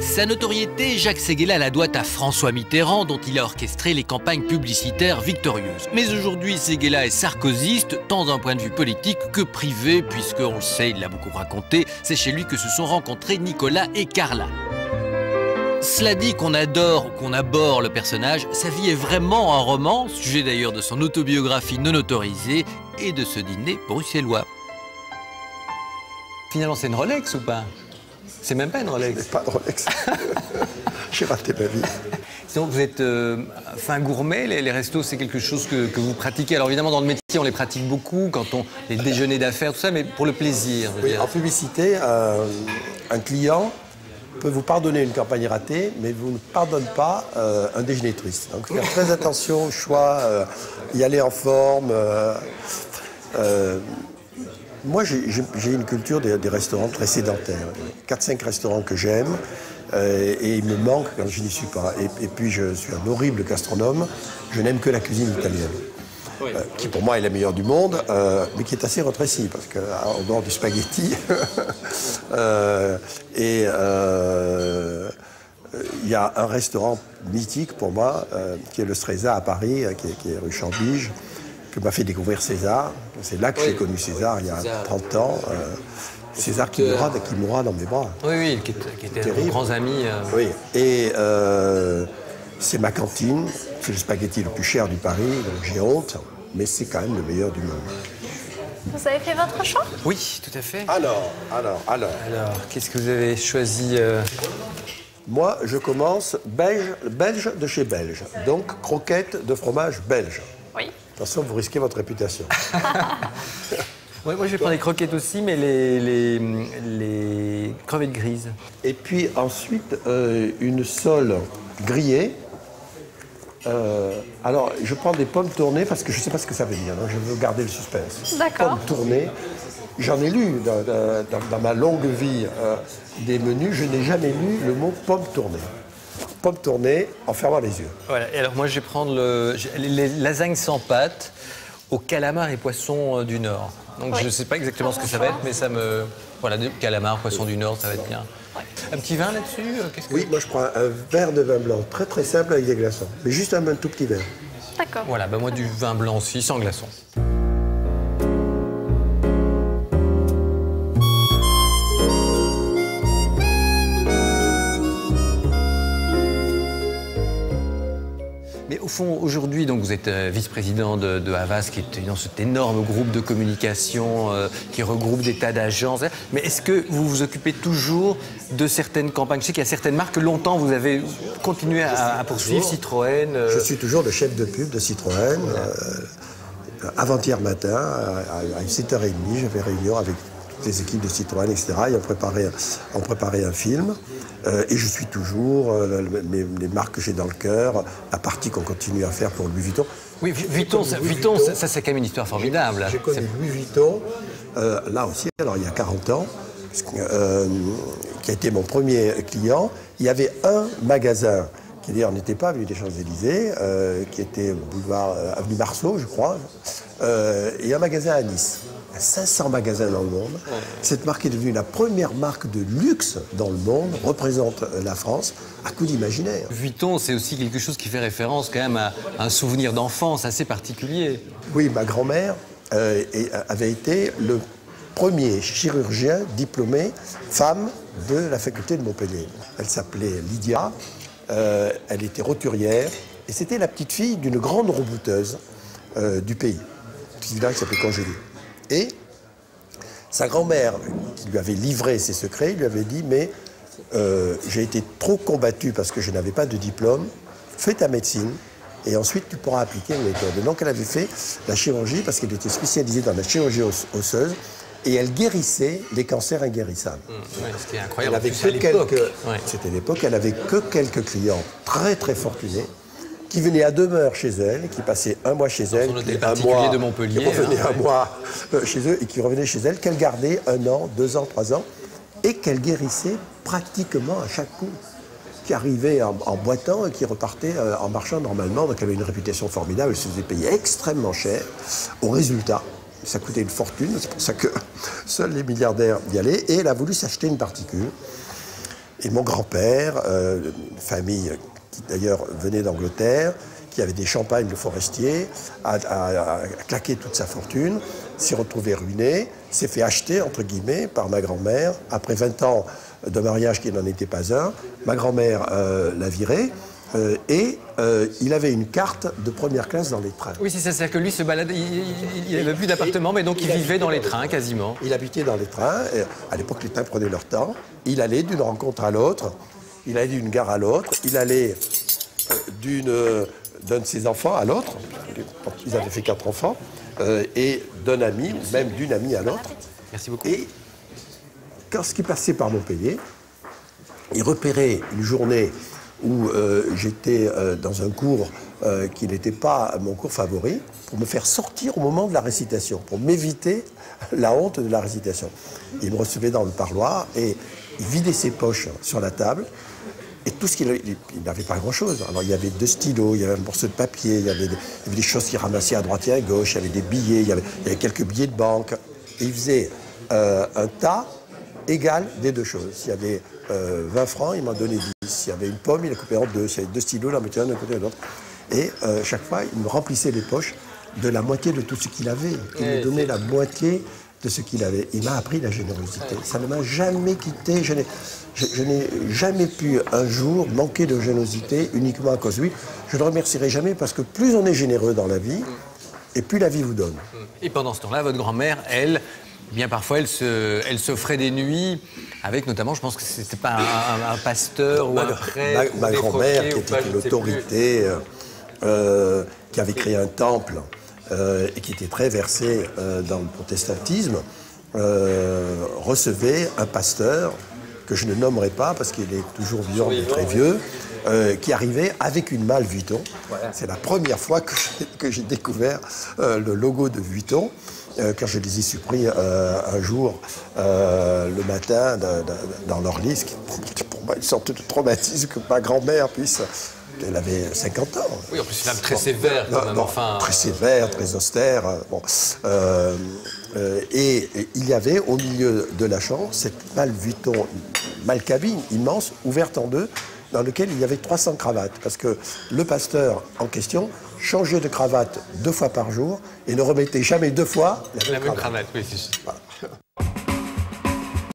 Sa notoriété, Jacques Séguéla la doit à François Mitterrand, dont il a orchestré les campagnes publicitaires victorieuses. Mais aujourd'hui, Séguéla est sarkozyste, tant d'un point de vue politique que privé, puisque, on le sait, il l'a beaucoup raconté, c'est chez lui que se sont rencontrés Nicolas et Carla. Cela dit, qu'on adore ou qu'on aborde le personnage, sa vie est vraiment un roman, sujet d'ailleurs de son autobiographie non autorisée et de ce dîner bruxellois. Finalement, c'est une Rolex ou pas? C'est même pas une Rolex. C'est pas une Rolex. J'ai raté ma vie. Donc vous êtes fin gourmet, les restos c'est quelque chose que vous pratiquez. Alors évidemment dans le métier on les pratique beaucoup, quand on les déjeuners d'affaires, tout ça, mais pour le plaisir. Oui, en publicité, un client peut vous pardonner une campagne ratée, mais vous ne pardonne pas un déjeuner triste. Donc faire très attention au choix, y aller en forme. Moi, j'ai une culture des restaurants très sédentaires. 4-5 restaurants que j'aime et il me manque quand je n'y suis pas. Et puis, je suis un horrible gastronome. Je n'aime que la cuisine italienne, oui. Qui pour moi est la meilleure du monde, mais qui est assez rétrécie, parce qu'en dehors du spaghetti, il y a un restaurant mythique pour moi, qui est le Stresa à Paris, qui est rue Chambige, que m'a fait découvrir César. C'est là que j'ai connu César, il y a 30 ans. César qui mourra dans mes bras. Oui, qui était un grands amis. Oui, et c'est ma cantine, c'est le spaghetti le plus cher du Paris, donc j'ai honte, mais c'est quand même le meilleur du monde. Vous avez fait votre choix? Oui, tout à fait. Alors, qu'est-ce que vous avez choisi Moi, je commence belge de chez Belge, donc croquettes de fromage belge. Oui. Attention, vous risquez votre réputation. Ouais, moi, je vais prendre les croquettes aussi, mais les crevettes grises. Et puis ensuite, une sole grillée. Alors, je prends des pommes tournées parce que je ne sais pas ce que ça veut dire, donc je veux garder le suspense. D'accord. Pommes tournées. J'en ai lu dans ma longue vie des menus, je n'ai jamais lu le mot pomme tournée. Pomme tournée en fermant les yeux. Voilà, et alors moi je vais prendre les lasagnes sans pâte aux calamars et poissons du Nord. Donc je ne sais pas exactement ce que ça va être, mais ça me... Voilà, calamars, poissons du Nord, ça va être bien. Un petit vin là-dessus Oui, moi je prends un verre de vin blanc, très très simple avec des glaçons. Mais juste un tout petit verre. D'accord. Voilà, ben moi du vin blanc aussi, sans glaçons. Mais au fond, aujourd'hui, donc vous êtes vice-président de Havas, qui est dans cet énorme groupe de communication qui regroupe des tas d'agences. Mais est-ce que vous vous occupez toujours de certaines campagnes? Je sais qu'il y a certaines marques que longtemps vous avez continué à poursuivre, Citroën. Je suis toujours le chef de pub de Citroën. Avant-hier matin, à 7h30, j'avais réunion avec les équipes de Citroën, etc. Et on préparait un film. Et je suis toujours les marques que j'ai dans le cœur, la partie qu'on continue à faire pour Louis Vuitton. Oui, Vuitton, ça c'est quand même une histoire formidable. J'ai connu Louis Vuitton, là aussi, alors il y a 40 ans, qui a été mon premier client. Il y avait un magasin qui d'ailleurs n'était pas avenue des Champs-Élysées, qui était boulevard avenue Marceau, je crois, et un magasin à Nice. 500 magasins dans le monde. Ouais. Cette marque est devenue la première marque de luxe dans le monde, représente la France à coup d'imaginaire. Vuitton, c'est aussi quelque chose qui fait référence quand même à un souvenir d'enfance assez particulier. Oui, ma grand-mère avait été le premier chirurgien diplômé femme de la faculté de Montpellier. Elle s'appelait Lydia, elle était roturière et c'était la petite fille d'une grande rebouteuse du pays, un petit village qui s'appelait Congélie. Et sa grand-mère, qui lui avait livré ses secrets, lui avait dit « Mais j'ai été trop combattue parce que je n'avais pas de diplôme, fais ta médecine et ensuite tu pourras appliquer une méthode. » Et donc elle avait fait la chirurgie parce qu'elle était spécialisée dans la chirurgie osseuse et elle guérissait les cancers inguérissables. Ce qui est incroyable. C'était l'époque, elle n'avait que quelques clients très très fortunés. qui venait à demeure chez elle, qui passait un mois chez elle, son hôtel un particulier mois de Montpellier, qui revenait hein, un mois chez eux et qui revenait chez elle, qu'elle gardait 1 an, 2 ans, 3 ans, et qu'elle guérissait pratiquement à chaque coup, qui arrivait en boitant et qui repartait en marchant normalement. Donc elle avait une réputation formidable, elle se faisait payer extrêmement cher. Au résultat, ça coûtait une fortune, c'est pour ça que seuls les milliardaires y allaient, et elle a voulu s'acheter une particule. Et mon grand-père, une famille qui d'ailleurs venait d'Angleterre, qui avait des champagnes de forestier, a claqué toute sa fortune, s'est retrouvé ruiné, s'est fait acheter, entre guillemets, par ma grand-mère. Après 20 ans de mariage qui n'en était pas un, ma grand-mère l'a viré. Il avait une carte de première classe dans les trains. Oui, c'est ça, c'est-à-dire que lui se balade, il n'avait plus d'appartement, mais donc il vivait dans les trains quasiment. Il habitait dans les trains. À l'époque, les trains prenaient leur temps. Il allait d'une rencontre à l'autre, il allait d'une gare à l'autre, il allait d'un de ses enfants à l'autre. Ils avaient fait 4 enfants, et d'un ami, ou même d'une amie à l'autre. Merci beaucoup. Et quand ce qui passait par Montpellier, il repérait une journée où j'étais dans un cours qui n'était pas mon cours favori, pour me faire sortir au moment de la récitation, pour m'éviter la honte de la récitation. Il me recevait dans le parloir et il vidait ses poches sur la table. Et tout ce qu'il avait, il n'avait pas grand-chose. Alors il y avait 2 stylos, il y avait un morceau de papier, il y avait des choses qu'il ramassait à droite et à gauche, il y avait des billets, il y avait quelques billets de banque. Et il faisait un tas égal des 2 choses. S'il y avait 20 francs, il m'en donnait 10. S'il y avait une pomme, il la coupait en 2. S'il y avait 2 stylos, il en mettait un d'un côté et de l'autre. Et chaque fois, il me remplissait les poches de la moitié de tout ce qu'il avait. Il me donnait la moitié de ce qu'il avait. Il m'a appris la générosité. Ça ne m'a jamais quitté. Je n'ai jamais pu un jour manquer de générosité uniquement à cause de lui. Je ne le remercierai jamais parce que plus on est généreux dans la vie, et plus la vie vous donne. Et pendant ce temps-là, votre grand-mère, elle, bien parfois, elle se ferait des nuits avec notamment, je pense que c'était pas un pasteur ou un prêtre. Ma grand-mère, qui était une autorité, qui avait créé un temple et qui était très versée dans le protestantisme, recevait un pasteur que je ne nommerai pas parce qu'il est toujours vivant et très vieux, qui arrivait avec une malle Vuitton. Voilà. C'est la première fois que j'ai découvert le logo de Vuitton, quand je les ai surpris un jour, le matin, dans leur lit, ce qui pour moi une sorte de traumatisme que ma grand-mère puisse... Elle avait 50 ans. Oui, en plus, c'est une femme très sévère, quand même. Enfin, très sévère, très austère. Bon. Et il y avait, au milieu de la chambre, cette malle Vuitton, malle cabine immense, ouverte en 2, dans lequel il y avait 300 cravates. Parce que le pasteur en question changeait de cravate 2 fois par jour et ne remettait jamais 2 fois la même cravate. Oui, c'est... Voilà.